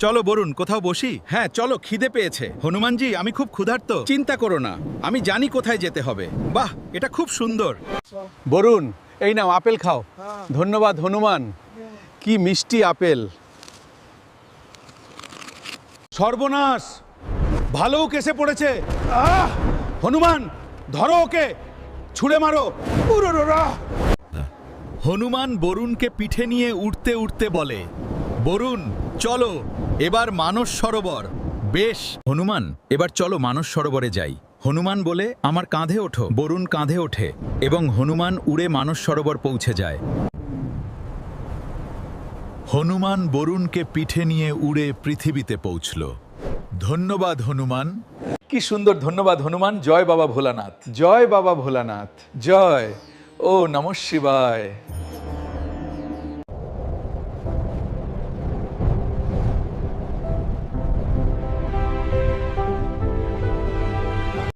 চলো বরুণ, কোথাও বসি। হ্যাঁ চলো, খিদে পেয়েছে। হনুমানজি, আমি খুব ক্ষুধার্ত। চিন্তা করো না, আমি জানি কোথায় যেতে হবে। বাহ, এটা খুব সুন্দর। বরুণ, এই নাও আপেল খাও। ধন্যবাদ হনুমান। কি মিষ্টি আপেল। সর্বনাশ, ভালোও কেসে পড়েছে। হনুমান, ধরো ওকে, ছুঁড়ে মারো। উরোরোরা। হনুমান বরুণকে পিঠে নিয়ে উঠতে উঠতে বলে, বরুণ চলো, এবার মানস সরোবর। বেশ হনুমান, এবার চলো মানস সরোবরে যাই। হনুমান বলে, আমার কাঁধে ওঠো। বরুণ কাঁধে ওঠে এবং হনুমান উড়ে মানস সরোবর পৌঁছে যায়। হনুমান বরুণকে পিঠে নিয়ে উড়ে পৃথিবীতে পৌঁছল। ধন্যবাদ হনুমান। কি সুন্দর, ধন্যবাদ হনুমান। জয় বাবা ভোলানাথ, জয় বাবা ভোলানাথ, জয়। ও নমঃ শিবায়।